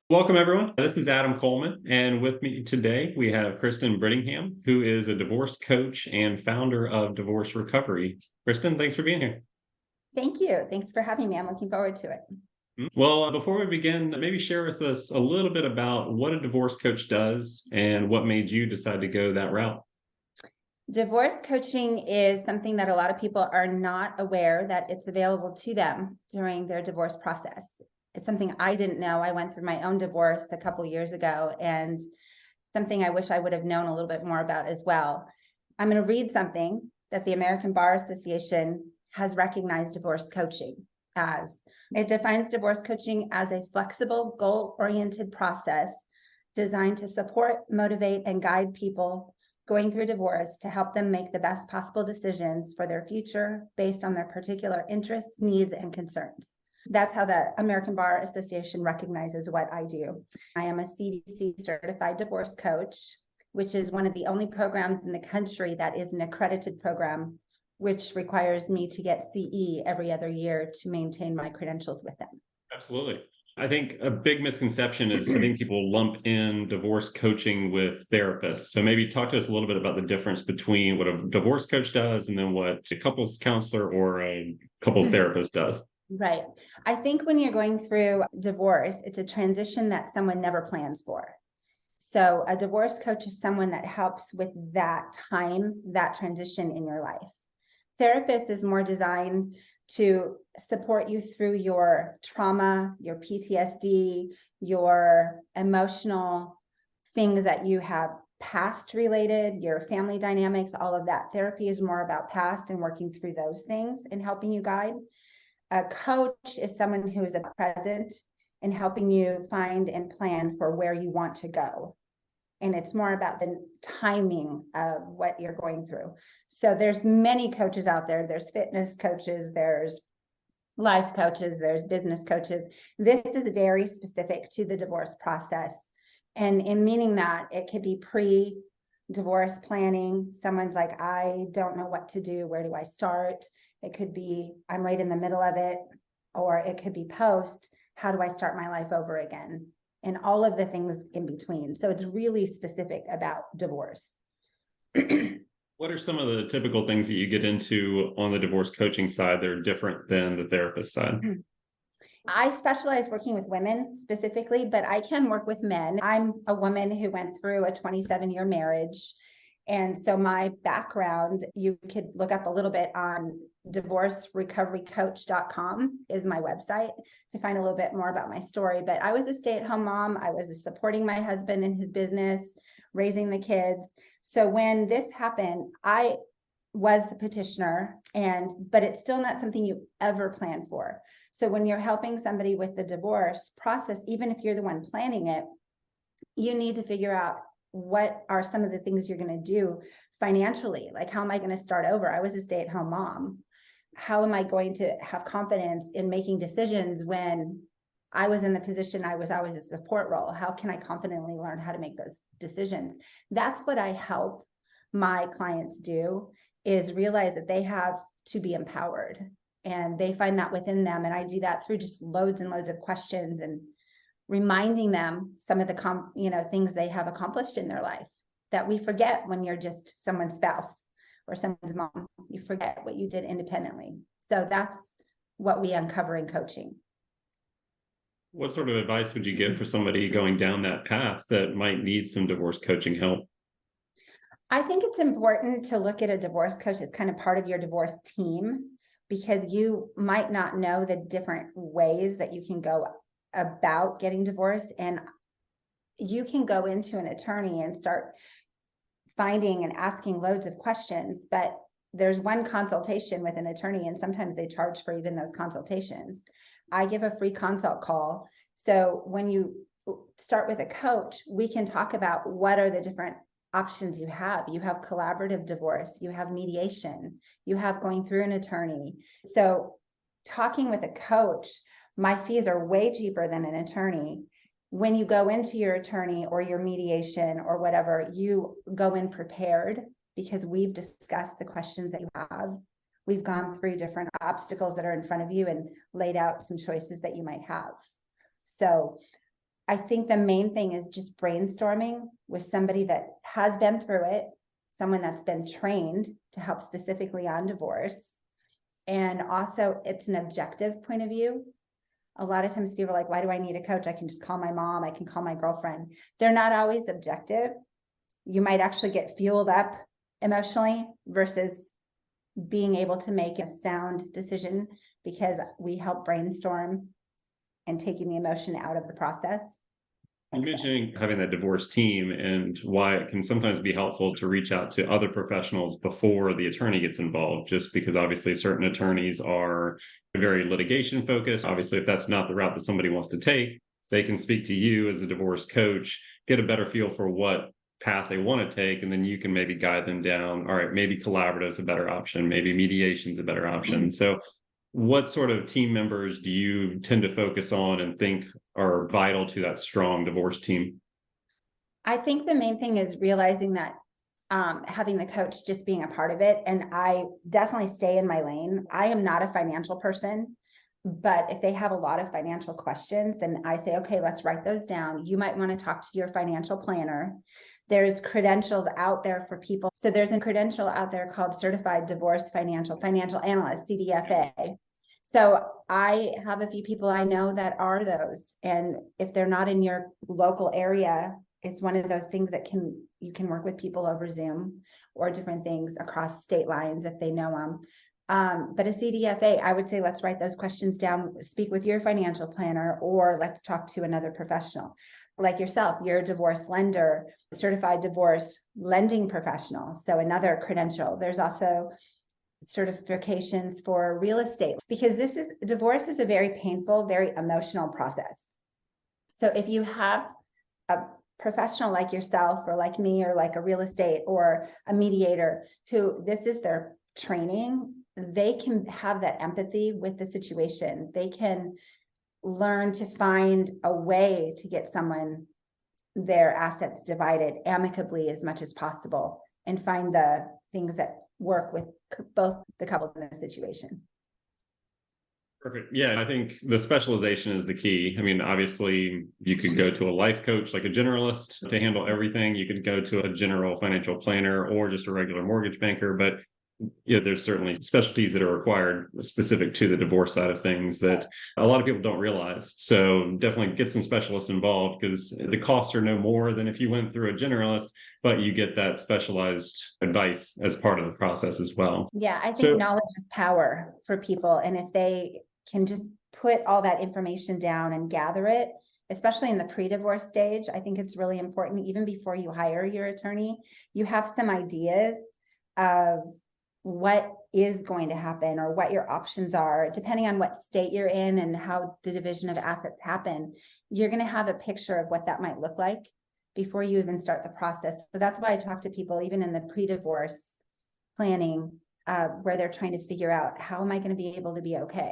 Welcome, everyone. This is Adam Coleman, and with me today we have Cristin Brittingham, who is a divorce coach and founder of Divorce Recovery. Cristin, thanks for being here. Thank you. Thanks for having me. I'm looking forward to it. Well, before we begin, maybe share with us a little bit about what a divorce coach does and what made you decide to go that route. Divorce coaching is something that a lot of people are not aware that it's available to them during their divorce process. It's something I didn't know. I went through my own divorce a couple years ago, and something I wish I would have known a little bit more about as well. I'm going to read something that the American Bar Association has recognized divorce coaching as. It defines divorce coaching as a flexible, goal-oriented process designed to support, motivate, and guide people going through divorce to help them make the best possible decisions for their future based on their particular interests, needs, and concerns. That's how the American Bar Association recognizes what I do. I am a CDC certified divorce coach, which is one of the only programs in the country that is an accredited program, which requires me to get CE every other year to maintain my credentials with them. Absolutely. I think a big misconception is I think people lump in divorce coaching with therapists. So maybe talk to us a little bit about the difference between what a divorce coach does and then what a couples counselor or a couples therapist does. Right. I think when you're going through divorce, it's a transition that someone never plans for. So a divorce coach is someone that helps with that time, that transition in your life. Therapist is more designed to support you through your trauma, your PTSD, your emotional things that you have past related, your family dynamics, all of that. Therapy is more about past and working through those things and helping you guide. A coach is someone who is a present and helping you find and plan for where you want to go. And it's more about the timing of what you're going through. So there's many coaches out there. There's fitness coaches, there's life coaches, there's business coaches. This is very specific to the divorce process. And in meaning that it could be pre-divorce planning. Someone's like, I don't know what to do. Where do I start? It could be, I'm right in the middle of it, or it could be post, how do I start my life over again? And all of the things in between. So it's really specific about divorce. What are some of the typical things that you get into on the divorce coaching side that are different than the therapist side? I specialize working with women specifically, but I can work with men. I'm a woman who went through a 27-year marriage. And so my background, you could look up a little bit on divorcerecoverycoach.com is my website to find a little bit more about my story. But I was a stay-at-home mom. I was supporting my husband in his business, raising the kids. So when this happened, I was the petitioner, but it's still not something you ever plan for. So when you're helping somebody with the divorce process, even if you're the one planning it, you need to figure out what are some of the things you're going to do financially. Like, how am I going to start over? I was a stay-at-home mom. How am I going to have confidence in making decisions when I was in the position I was always a support role? How can I confidently learn how to make those decisions? That's what I help my clients do, is realize that they have to be empowered, and they find that within them. And I do that through just loads and loads of questions and reminding them some of the things they have accomplished in their life that we forget when you're just someone's spouse or someone's mom. You forget what you did independently. So that's what we uncover in coaching. What sort of advice would you give for somebody going down that path that might need some divorce coaching help? I think it's important to look at a divorce coach as kind of part of your divorce team, because you might not know the different ways that you can go about getting divorced. And you can go into an attorney and start finding and asking loads of questions, but there's one consultation with an attorney, and sometimes they charge for even those consultations. I give a free consult call. So when you start with a coach, we can talk about what are the different options you have. You have collaborative divorce, you have mediation, you have going through an attorney. So talking with a coach, my fees are way cheaper than an attorney. When you go into your attorney or your mediation or whatever, you go in prepared because we've discussed the questions that you have. We've gone through different obstacles that are in front of you and laid out some choices that you might have. So I think the main thing is just brainstorming with somebody that has been through it, someone that's been trained to help specifically on divorce. And also it's an objective point of view. A lot of times people are like, why do I need a coach? I can just call my mom. I can call my girlfriend. They're not always objective. You might actually get fueled up emotionally versus being able to make a sound decision because we help brainstorm and taking the emotion out of the process. You mentioning having that divorce team and why it can sometimes be helpful to reach out to other professionals before the attorney gets involved, just because obviously certain attorneys are very litigation focused. Obviously, if that's not the route that somebody wants to take, they can speak to you as a divorce coach, get a better feel for what path they want to take, and then you can maybe guide them down. All right, maybe collaborative is a better option, maybe mediation is a better option. So what sort of team members do you tend to focus on and think are vital to that strong divorce team? I think the main thing is realizing that having the coach just being a part of it. And I definitely stay in my lane. I am not a financial person, but if they have a lot of financial questions, then I say, okay, let's write those down. You might want to talk to your financial planner. There's credentials out there for people. So there's a credential out there called Certified Divorce Financial Analyst, CDFA. So I have a few people I know that are those. And if they're not in your local area, it's one of those things that you can work with people over Zoom or different things across state lines if they know them. But a CDFA, I would say, let's write those questions down, speak with your financial planner, or let's talk to another professional. Like yourself, you're a divorce lender, certified divorce lending professional. So another credential. There's also certifications for real estate, because divorce is a very painful, very emotional process. So if you have a professional like yourself or like me or like a real estate or a mediator who this is their training, they can have that empathy with the situation. They can learn to find a way to get their assets divided amicably as much as possible and find the things that work with both the couples in the situation. Perfect. Yeah, I think the specialization is the key. I mean, obviously, you could go to a life coach, like a generalist, to handle everything. You could go to a general financial planner or just a regular mortgage banker. But there's certainly specialties that are required specific to the divorce side of things that a lot of people don't realize. So definitely get some specialists involved, because the costs are no more than if you went through a generalist, but you get that specialized advice as part of the process as well. Yeah, I think knowledge is power for people. And if they can just put all that information down and gather it, especially in the pre-divorce stage, I think it's really important, even before you hire your attorney, you have some ideas of what is going to happen or what your options are, depending on what state you're in and how the division of assets happen. You're going to have a picture of what that might look like before you even start the process. So that's why I talk to people, even in the pre-divorce planning, where they're trying to figure out, how am I going to be able to be okay?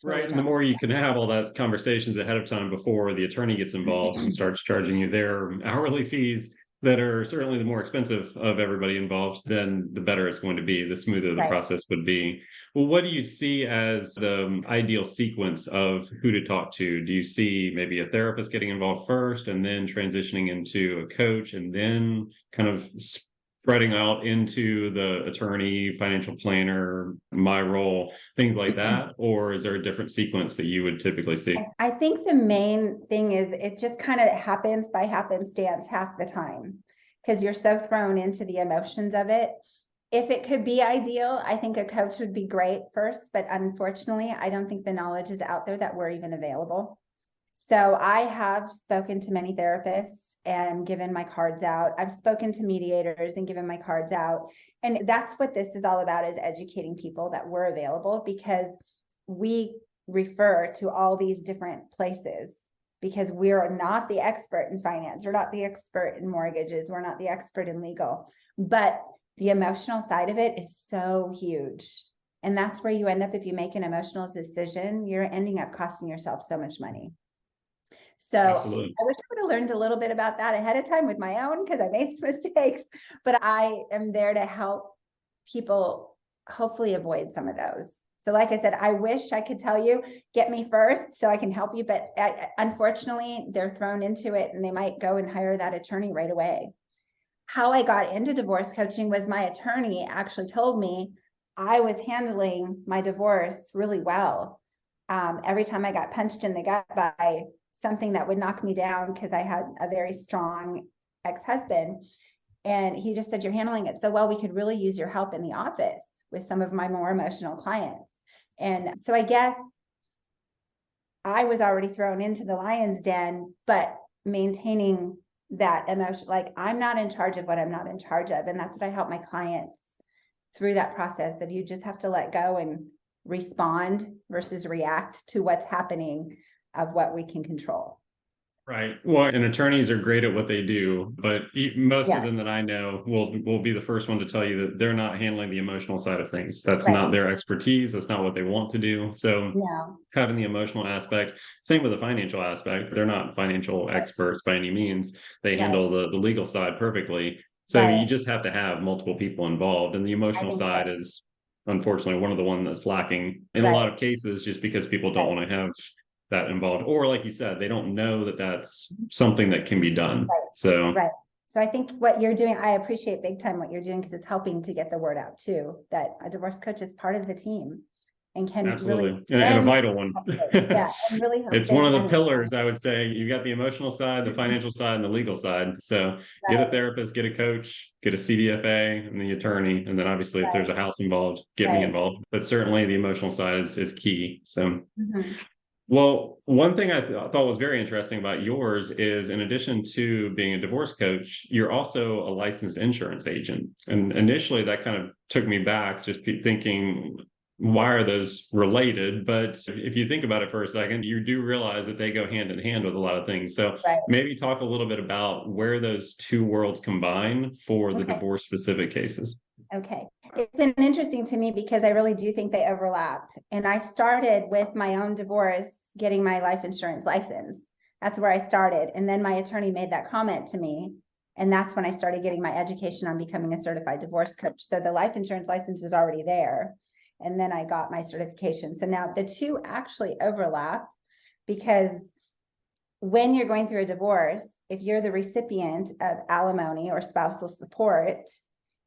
Right. And the more you can have all that conversations ahead of time before the attorney gets involved and starts charging you their hourly fees that are certainly the more expensive of everybody involved, then the better it's going to be, the smoother the process would be. Well, what do you see as the ideal sequence of who to talk to? Do you see maybe a therapist getting involved first and then transitioning into a coach and then kind of spreading out into the attorney, financial planner, my role, things like that? Or is there a different sequence that you would typically see? I think the main thing is it just kind of happens by happenstance half the time, because you're so thrown into the emotions of it. If it could be ideal, I think a coach would be great first, but unfortunately, I don't think the knowledge is out there that we're even available. So I have spoken to many therapists and given my cards out. I've spoken to mediators and given my cards out. And that's what this is all about, is educating people that we're available, because we refer to all these different places, because we're not the expert in finance. We're not the expert in mortgages. We're not the expert in legal, but the emotional side of it is so huge. And that's where you end up. If you make an emotional decision, you're ending up costing yourself so much money. So Absolutely. I wish I would have learned a little bit about that ahead of time with my own, because I made some mistakes, but I am there to help people hopefully avoid some of those. So like I said, I wish I could tell you, get me first so I can help you, but unfortunately they're thrown into it and they might go and hire that attorney right away. How I got into divorce coaching was my attorney actually told me I was handling my divorce really well. Every time I got punched in the gut by something that would knock me down, because I had a very strong ex-husband, and he just said, you're handling it so well, we could really use your help in the office with some of my more emotional clients. And so I guess I was already thrown into the lion's den, but maintaining that emotion, like I'm not in charge of what I'm not in charge of. And that's what I help my clients through that process, that you just have to let go and respond versus react to what's happening of what we can control. Right. Well, and attorneys are great at what they do, but most Yeah. of them that I know will be the first one to tell you that they're not handling the emotional side of things. That's Right. not their expertise. That's not what they want to do. So No. having the emotional aspect, same with the financial aspect. They're not financial experts by any means. They handle the legal side perfectly. So Right. you just have to have multiple people involved. And the I emotional think side so. is unfortunately one of the ones that's lacking in a Right. lot of cases, just because people don't Right. want to have that involved, or like you said, they don't know that that's something that can be done. Right. So Right. So I think what you're doing, I appreciate big time what you're doing, because it's helping to get the word out too, that a divorce coach is part of the team and can really absolutely, and a vital one. yeah, and really help It's save one of the money. pillars, I would say. You got the emotional side, the financial side, and the legal side. So get a Right. therapist, get a coach, get a CDFA, and the attorney, and then obviously if there's Right. a house involved, get me Right. involved. But certainly the emotional side is key. So Mhm. well, one thing I thought was very interesting about yours is, in addition to being a divorce coach, you're also a licensed insurance agent. And initially, that kind of took me back, just thinking, why are those related? But if you think about it for a second, you do realize that they go hand in hand with a lot of things. So Right. maybe talk a little bit about where those two worlds combine for the Okay. divorce specific cases. Okay. It's been interesting to me because I really do think they overlap. And I started with my own divorce, getting my life insurance license. That's where I started. And then my attorney made that comment to me. And that's when I started getting my education on becoming a certified divorce coach. So the life insurance license was already there. And then I got my certification. So now the two actually overlap, because when you're going through a divorce, if you're the recipient of alimony or spousal support,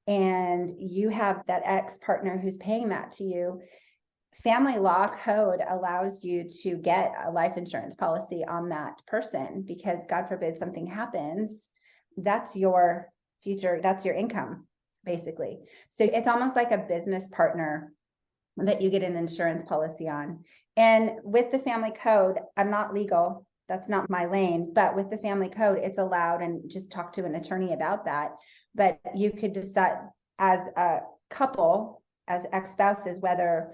and you have that ex-partner who's paying that to you, family law code allows you to get a life insurance policy on that person, because God forbid something happens, that's your future, that's your income, basically. So it's almost like a business partner that you get an insurance policy on. And with the family code, I'm not legal, that's not my lane, but with the family code, it's allowed, and just talk to an attorney about that. But you could decide as a couple, as ex-spouses, whether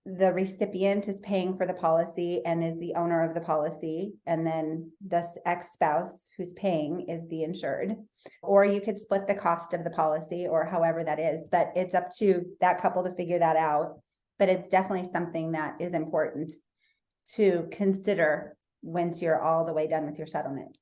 the recipient is paying for the policy and is the owner of the policy, and then this ex-spouse who's paying is the insured, or you could split the cost of the policy, or however that is, but it's up to that couple to figure that out. But it's definitely something that is important to consider once you're all the way done with your settlement.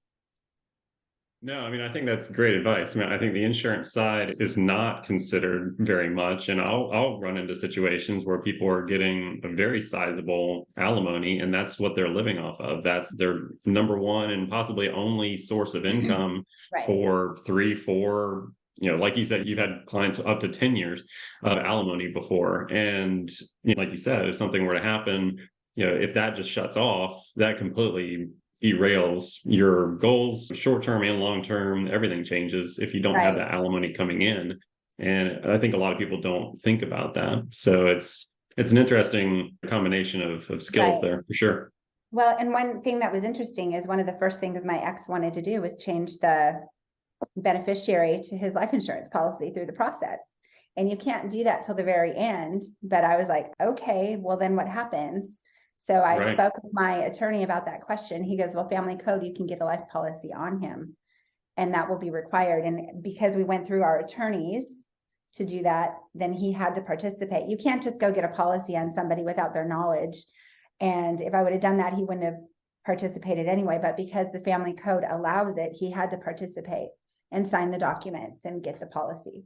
No, I mean, I think that's great advice. I mean, I think the insurance side is not considered very much. And I'll run into situations where people are getting a very sizable alimony, and that's what they're living off of. That's their number one and possibly only source of income Right. for 3, 4, like you said, you've had clients up to 10 years of alimony before. And like you said, if something were to happen, if that just shuts off, that completely derails your goals, short-term and long-term. Everything changes if you don't have Right. that alimony coming in. And I think a lot of people don't think about that. So it's an interesting combination of skills Right. there for sure. Well, and one thing that was interesting is one of the first things my ex wanted to do was change the beneficiary to his life insurance policy through the process. And you can't do that till the very end. But I was like, okay, well, then what happens? So I Right. spoke with my attorney about that question. He goes, well, family code, you can get a life policy on him, and that will be required. And because we went through our attorneys to do that, then he had to participate. You can't just go get a policy on somebody without their knowledge. And if I would have done that, he wouldn't have participated anyway. But because the family code allows it, he had to participate and sign the documents and get the policy.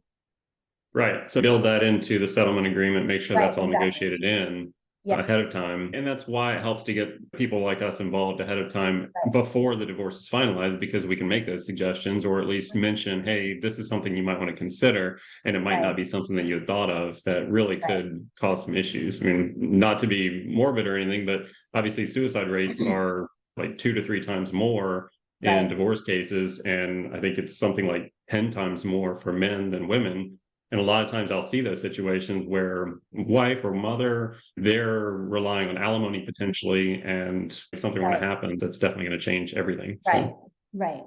Right. So build that into the settlement agreement, make sure Right, that's all exactly. negotiated in Yeah, ahead of time. And that's why it helps to get people like us involved ahead of time right, before the divorce is finalized, because we can make those suggestions or at least mention, hey, this is something you might want to consider. And it might right, not be something that you had thought of that really right. could cause some issues. I mean, not to be morbid or anything, but obviously suicide rates are like 2 to 3 times more in Right, divorce cases. And I think it's something like 10 times more for men than women. And a lot of times I'll see those situations where wife or mother, they're relying on alimony potentially, and if something were to right, happen, that's definitely going to change everything. right, So right.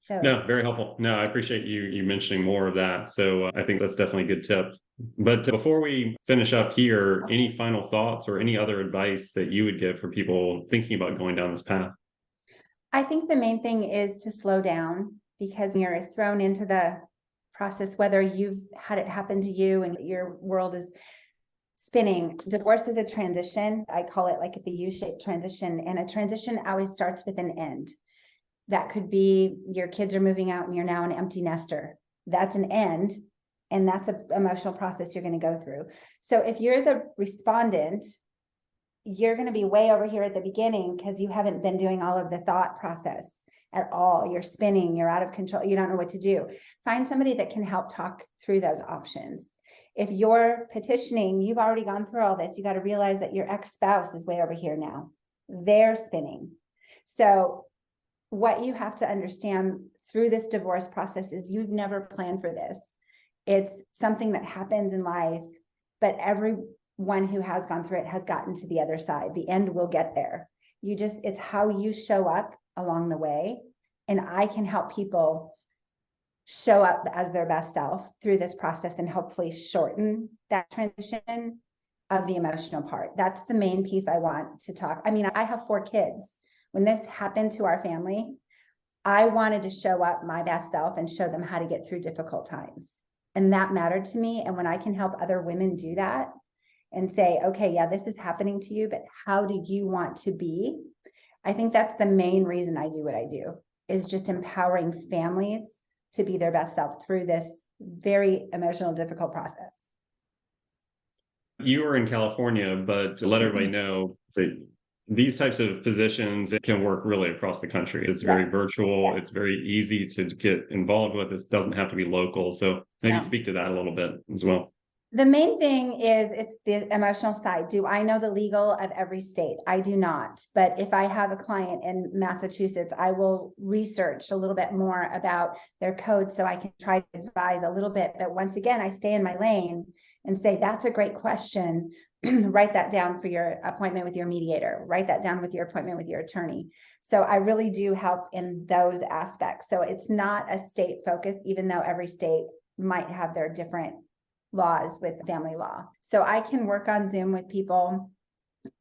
So, no, very helpful. No, I appreciate you mentioning more of that. So I think that's definitely a good tip. But before we finish up here, any final thoughts or any other advice that you would give for people thinking about going down this path? I think the main thing is to slow down because you're thrown into the process, whether you've had it happen to you and your world is spinning. Divorce is a transition. I call it like the U-shaped transition, and a transition always starts with an end. That could be your kids are moving out and you're now an empty nester. That's an end. And that's an emotional process you're going to go through. So if you're the respondent, you're going to be way over here at the beginning because you haven't been doing all of the thought process at all. You're spinning, you're out of control, you don't know what to do. Find somebody that can help talk through those options. If you're petitioning, you've already gone through all this. You got to realize that your ex-spouse is way over here now. They're spinning. So what you have to understand through this divorce process is you've never planned for this. It's something that happens in life, but everyone who has gone through it has gotten to the other side. The end will get there. It's how you show up along the way. And I can help people show up as their best self through this process and hopefully shorten that transition of the emotional part. That's the main piece I want to talk. I mean, I have 4 kids. When this happened to our family, I wanted to show up my best self and show them how to get through difficult times. And that mattered to me. And when I can help other women do that and say, okay, yeah, this is happening to you, but how do you want to be? I think that's the main reason I do what I do, is just empowering families to be their best self through this very emotional, difficult process. You are in California, but to let everybody know that these types of positions, it can work really across the country. It's Yeah, very virtual. yeah, It's very easy to get involved with. It doesn't have to be local. So maybe no. speak to that a little bit as well. The main thing is it's the emotional side. Do I know the legal of every state? I do not. But if I have a client in Massachusetts, I will research a little bit more about their code so I can try to advise a little bit. But once again, I stay in my lane and say, that's a great question. Write that down for your appointment with your mediator. Write that down with your appointment with your attorney. So I really do help in those aspects. So it's not a state focus, even though every state might have their different laws with family law. So I can work on Zoom with people.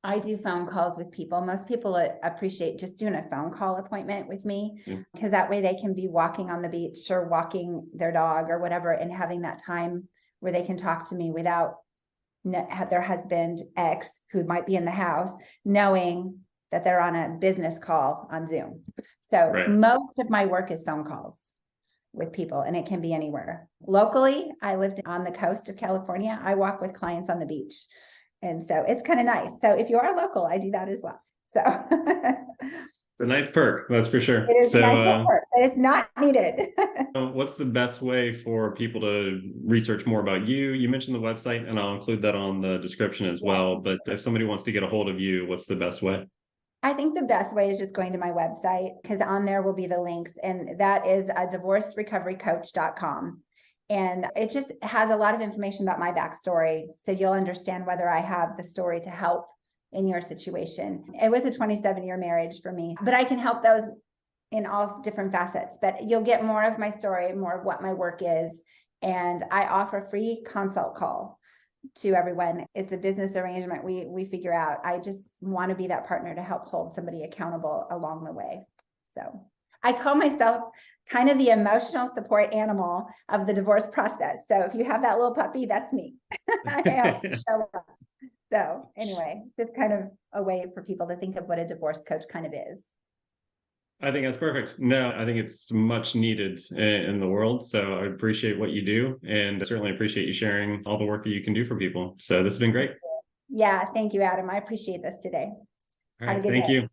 I do phone calls with people. Most people appreciate just doing a phone call appointment with me because that way they can be walking on the beach or walking their dog or whatever and having that time where they can talk to me without their husband, ex, who might be in the house, knowing that they're on a business call on Zoom. So Right. most of my work is phone calls with people, and it can be anywhere. Locally, I lived on the coast of California. I walk with clients on the beach. And so it's kind of nice. So if you are local, I do that as well. So It's a nice perk, that's for sure. it is a nice So, work, but it's not needed. what's the best way for people to research more about you? You mentioned the website, and I'll include that on the description as well. But if somebody wants to get a hold of you, what's the best way? I think the best way is just going to my website because on there will be the links, and that is divorcerecoverycoach.com. And it just has a lot of information about my backstory. So you'll understand whether I have the story to help in your situation. It was a 27-year marriage for me, but I can help those in all different facets. But you'll get more of my story, more of what my work is. And I offer a free consult call to everyone. It's a business arrangement we figure out. I just want to be that partner to help hold somebody accountable along the way. So I call myself kind of the emotional support animal of the divorce process. So if you have that little puppy, that's me. I help show up. So anyway, just kind of a way for people to think of what a divorce coach kind of is. I think that's perfect. No, I think it's much needed in the world. So I appreciate what you do, and I certainly appreciate you sharing all the work that you can do for people. So this has been great. Yeah, thank you, Adam. I appreciate this today. All Have a right. good Thank day. you.